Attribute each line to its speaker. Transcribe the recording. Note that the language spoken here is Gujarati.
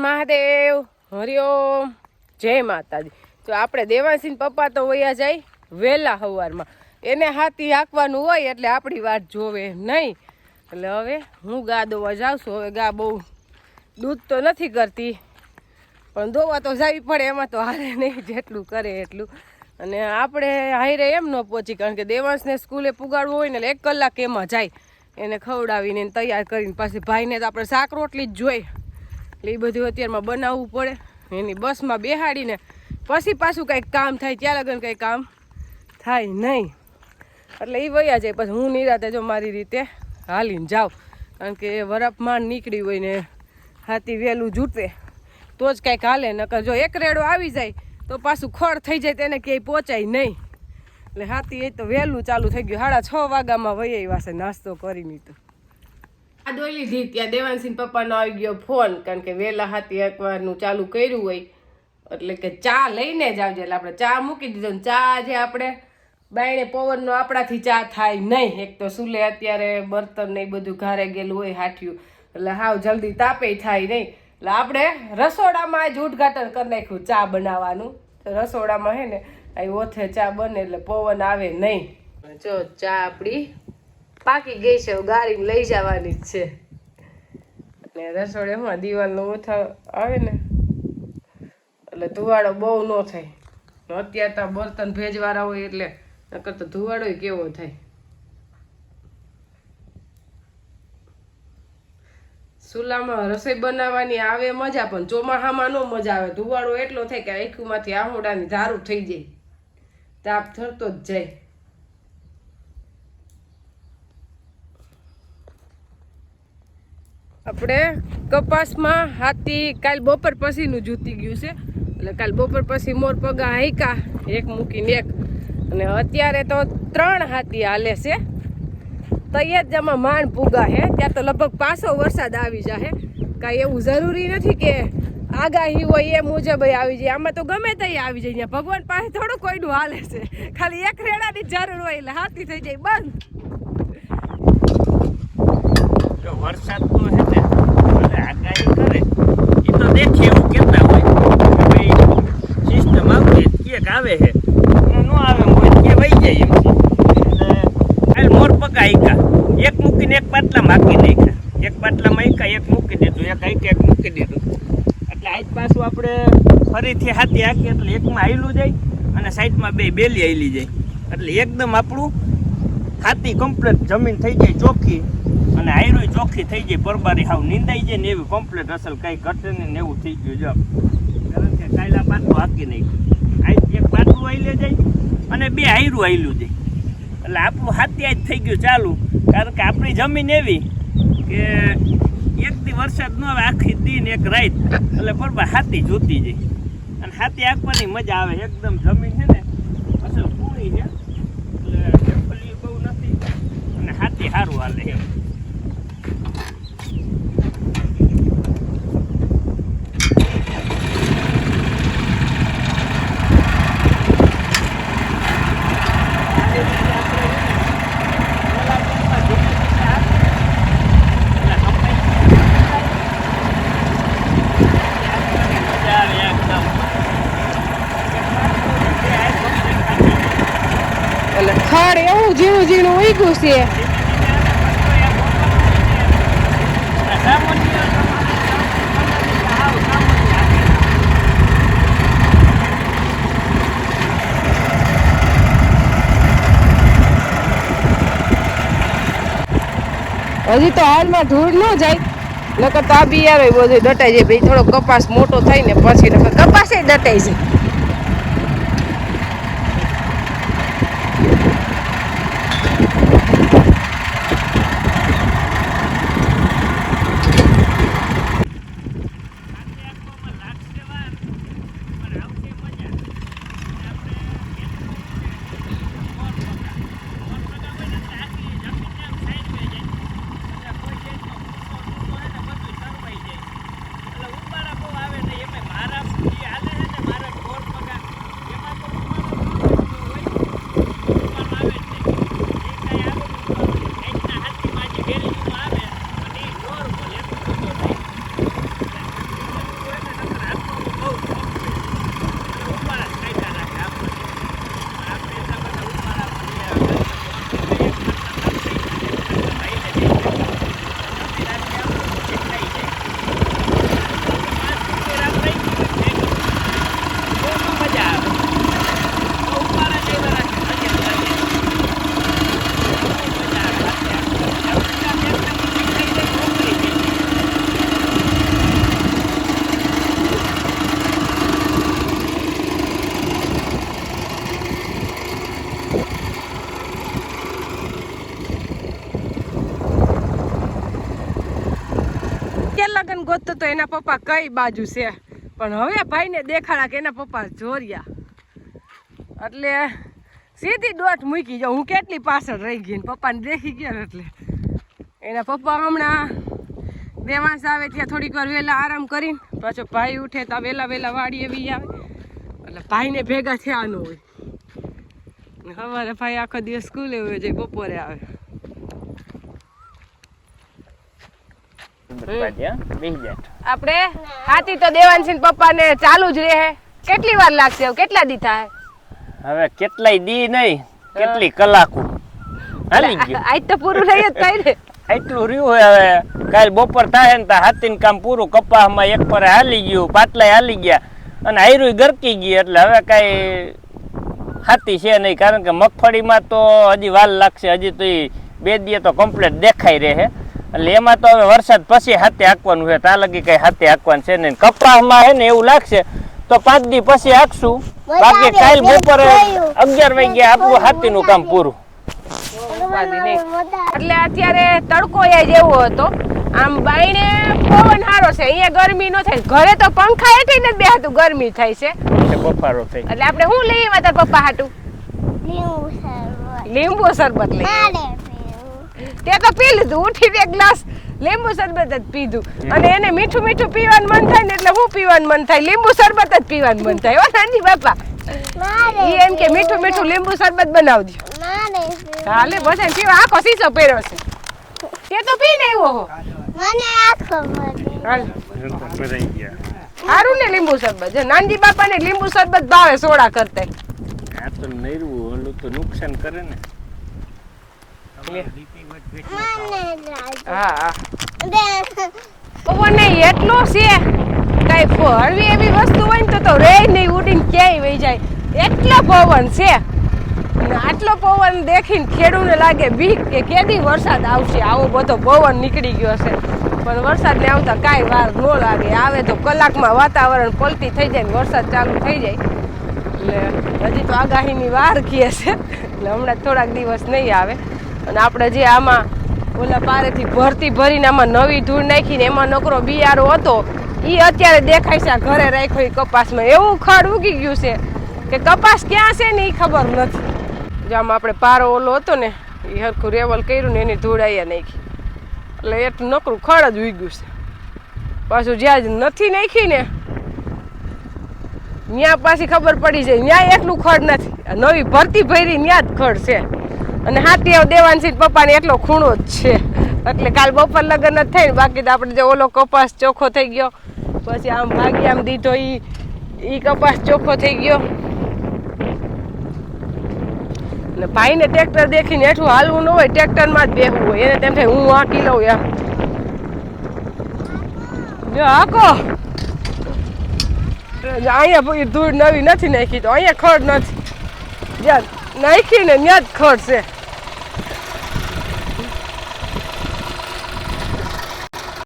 Speaker 1: મહાદેવ હરિઓમ જય માતાજી। તો આપણે દેવાંશી પપ્પા તો વયા જાય વહેલા સવારમાં, એને હાથી હાંકવાનું હોય એટલે આપણી વાત જોવે નહીં। એટલે હવે હું ગા દોવા જાઉં છું। હવે ગા બહુ દૂધ તો નથી કરતી પણ દોવા તો જવી પડે, એમાં તો હારે નહીં, જેટલું કરે એટલું। અને આપણે હારે એમ ન પહોંચી, કારણ કે દેવાંશને સ્કૂલે પુગાડવું હોય ને 1 કલાક એમાં જાય, એને ખવડાવીને તૈયાર કરીને પાછી ભાઈને તો આપણે શાક રોટલી જ જોઈએ, એટલે એ બધું અત્યારમાં બનાવવું પડે। એની બસમાં બેહાડીને પછી પાછું કંઈક કામ થાય, ત્યાં લગન કંઈ કામ થાય નહીં, એટલે એ વયા જાય। પછી હું નિરાતે જો મારી રીતે હાલીને જાઉં, કારણ કે વરફમાં નીકળી હોય ને હાથી વહેલું જૂટે તો જ કાંઈક હાલે, નકર જો એક રેડો આવી જાય તો પાછું ખડ થઈ જાય, તેને ક્યાંય પહોંચાય નહીં। એટલે હાથી એ તો વહેલું ચાલુ થઈ ગયું, 6:30 વાગ્યામાં વહી આવ્યા છે નાસ્તો કરીને। તો આ દોઈ લીધી, ત્યાં દેવાંશી પપ્પાનો આવી ગયો ફોન, કારણ કે વહેલા હાથી એકવારનું ચાલુ કર્યું હોય એટલે કે ચા લઈને જ આવજે। એટલે આપણે ચા મૂકી દીધો ને ચા જે આપણે બાયણે પવનનો આપણાથી ચા થાય નહીં, એક તો સુલે અત્યારે બર્તન ને બધું ઘારે ગયેલું હોય હાઠિયું, એટલે હાવ જલ્દી તાપે થાય નહીં, એટલે આપણે રસોડામાં જ ઉદ્ઘાટન કરી નાખ્યું ચા બનાવવાનું। તો રસોડામાં હે ને આ ઓથે ચા બને એટલે પવન આવે નહીં। જો ચા આપણી પાકી ગઈ છે, ગાડીને લઈ જવાની જ છે। અને રસોડે હું દિવાલનો ઓથા આવે ને એટલે ધુવાડો બહુ ન થાય, અત્યારે તો બર્તન ભેજવાળા હોય એટલે નકર તો ધુવાડો કેવો થાય। ચૂલામાં રસોઈ બનાવવાની આવે મજા, પણ ચોમાસામાં ન મજા આવે, ધુવાડો એટલો થાય કે આંખમાંથી આહોડાની ધારું થઈ જાય, તાપ થરતો જ જાય। આપણે કપાસમાં હાથી કાલ બપોર પછીનું જૂતી ગયું છે, એટલે કાલ બપોર પછી મોર પગા હાઈકા એક મૂકીને એક, અને અત્યારે તો 3 હાથી હાલે છે। તૈયારમાં માંડ પૂગા હે, ત્યાં તો લગભગ પાછો વરસાદ આવી જાય, કાંઈ એવું જરૂરી નથી કે આગાહી હોય એ મુજબ આવી જાય, આમાં તો ગમે તે આવી જાય। ભગવાન પાસે થોડું કોઈનું હાલે છે, ખાલી એક રેડાની જરૂર હોય એટલે હાથી થઈ જાય બંધ।
Speaker 2: વરસાદ તો હે ને આગાહી કરે એ તો દેખે એવું કેતા હોય કે ભાઈ સિસ્ટમ આવશે, એક આવે છે ન આવે હોય કે વહી જાય એમ। એટલે હાલ મોર પગા આઈકા એક મૂકીને એક પાટલામાં હાકી નાખ્યા, એક પાટલામાં આઈકા એક મૂકી દીધું, એક આઈકા એક મૂકી દીધું, એટલે આજ પાછું આપણે ફરીથી હાથી હાકીએ એટલે એકમાં હાયલું જાય અને સાઈડમાં 2 બેલી હાયલી જાય, એટલે એકદમ આપણું હાથી કમ્પ્લીટ જમીન થઈ જાય ચોખ્ખી, અને હાયરું ચોખ્ખી થઈ જાય, પરબારી હાવ નીંદાઈ જાય ને એવી કમ્પ્લીટ અસલ કાંઈ ઘટે ને એવું થઈ ગયું જો, કારણ કે કાયલા પાટલું હાકી નાખ્યું, આજ એક પાટલું હાઈલે જાય અને 2 હાયરું હાયલું જાય, એટલે આપણું હાથી આજ થઈ ગયું ચાલુ। કારણ કે આપણી જમીન એવી કે એક દી વરસાદ ન આવે આખી દી ને એક રાત, એટલે બરાબર હાથી જોતી જાય, અને હાથી આંકવાની મજા આવે, એકદમ જમીન છે ને અસલ પૂરી છે, એટલે જંગલી બહુ નથી અને હાથી સારું હાલે એમ।
Speaker 1: ખડ એવું ઝીણું ઝીણું ઉગ્યું છે, હજી તો હાલમાં ધૂળ ન જાય, નકર તો આ બિયારો બધું દટાઈ જાય, ભાઈ થોડો કપાસ મોટો થાય ને પછી નકર કપાસે દટાઈ જાય।
Speaker 2: એટલે ઉપાડા બહુ આવે ને એમાં મારા હાલે છે ને મારા
Speaker 1: એના પપ્પા કઈ બાજુ છે, પણ હવે ભાઈને દેખાડા કે એના પપ્પા જોરિયા એટલે સીધી દોટ મૂકી જાઉં. હું કેટલી પાછળ રહી ગઈ ને પપ્પાને દેખી ગયા ને એટલે એના પપ્પા હમણાં દેવાંશ આવે ત્યાં થોડીક વાર વહેલા આરામ કરીને પાછો ભાઈ ઉઠે તો વહેલા વાડી એવી આવે એટલે ભાઈને ભેગા થયા ન હોય. સવારે ભાઈ આખો દિવસ સ્કૂલે હોય જાય, બપોરે આવે. આપણે હાથી તો દેવાંશી પપ્પા ને ચાલુ જ રહે. કેટલી વાર લાગશે? કેટલા દી થાય?
Speaker 2: હવે કેટલાય દી નહીં, કેટલી કલાકો હાલી ગયું.
Speaker 1: આજ તો પૂરું રહી જ થાય ને.
Speaker 2: એટલું રહ્યું હોય. હવે કાલ બપોર થાય ને ત્યાં હાથીનું કામ પૂરું. કપાસમાં એક પર હાલી ગયું, પાટલાય હાલી ગયા અને આયરું ગરકી ગઈ. એટલે હવે કઈ હાથી છે નહીં, કારણ કે મગફળીમાં તો હજી વાર લાગશે. હજી તો 2 દી તો કમ્પ્લીટ દેખાઈ રહે. એટલે એમાં તો હવે વરસાદ પછી હાથે હાંકવાનું છે. ત્યાં લગી કઈ હાથે હાંકવાનું છે નહીં. કપાસમાં હે ને એવું લાગશે તો 5 દી પછી હાંકશું. બાકી કાલ બપોરે 11 વાગ્યા આપણું હાથીનું કામ પૂરું.
Speaker 1: એટલે અત્યારે તડકો જેવો હતો, આમ બાઈને પવન સારો છે, અહીંયા ગરમી નો થાય. ઘરે તો પંખા હેઠી નથી બેહાતું, ગરમી થાય છે,
Speaker 2: બફારો થઈ.
Speaker 1: એટલે આપણે શું લઈ આવ્યા તાર પપ્પા હાટું? લીંબુ શરબત લઈ. તે તો પી લીધું, ઉઠીને એક ગ્લાસ લીંબુ શરબત જ પીધું. અને એને મીઠું મીઠું પીવાનું મન થાય ને એટલે હું પીવાનું મન થાય, લીંબુ શરબત જ પીવાનું મન થાય. હો નાની બાપા, ઈ એમ કે મીઠું મીઠું લીંબુ શરબત બનાવજો. હાલે બધા પીવા. આખો સીસો પહેર્યો છે, તે તો પીને આવ્યો હો. સારું ને લીંબુ શરબત. જો નાનજી બાપા ને લીંબુ શરબત ભાવે સોડા કરતા.
Speaker 2: આ તો નૈરું ઓલું તો નુકસાન કરે ને.
Speaker 1: હા પવન એટલો છે, કઈ હળવી એવી વસ્તુ હોય ને તો રે નહીં, ઉડીને ક્યાંય વહી જાય. એટલો પવન છે. આટલો પવન દેખીને ખેડૂને લાગે બીક કે કેદી વરસાદ આવશે. આવો બધો પવન નીકળી ગયો છે, પણ વરસાદ ને આવતા કાંઈ વાર ન લાગે. આવે તો કલાકમાં વાતાવરણ પલટી થઈ જાય ને વરસાદ ચાલુ થઈ જાય. એટલે હજી તો આગાહીની વાર કહે છે, એટલે હમણાં થોડાક દિવસ નહીં આવે. અને આપણે જે આમાં ઓલા પારેથી ભરતી ભરીને આમાં નવી ધૂળ નાખીને એમાં નકરો બિયારો હતો, એ અત્યારે દેખાય છે. ઘરે રાખ્યો એ કપાસમાં એવું ખડ ઉગી ગયું છે કે કપાસ ક્યાં છે ને એ ખબર નથી. જો આમાં આપણે પારો ઓલો હતો ને એ હરખું રેવલ કર્યું ને એની ધૂળ અહીંયા નાખી, એટલે એટલું નકરું ખડ જ ઉગ્યું છે. પાછું જ્યાં જ નથી નાખી ને ત્યાં પાછી ખબર પડી જાય ત્યાં એટલું ખડ નથી. નવી ભરતી ભરી ત્યાં જ ખડ છે. અને હાથી દેવાંશી પપ્પાને એટલો ખૂણો જ છે, એટલે કાલ બપોર લગન જ થાય ને. બાકી તો આપણે જે ઓલો કપાસ ચોખ્ખો થઈ ગયો, પછી આમ ભાગી આમ દીધો ઈ કપાસ ચોખ્ખો થઈ ગયો. ને ભાઈને ટ્રેક્ટર દેખીને હેઠું હાલવું ન હોય, ટ્રેક્ટરમાં જ બેહવું હોય. એને તેમ થાય હું હાંકી લઉં એમ. જો હાકો અહીંયા ધૂળ નવી નથી નાખી, તો અહીંયા ખડ નથી. જ્યાં નાખી ને ત્યાં જ ખડ છે.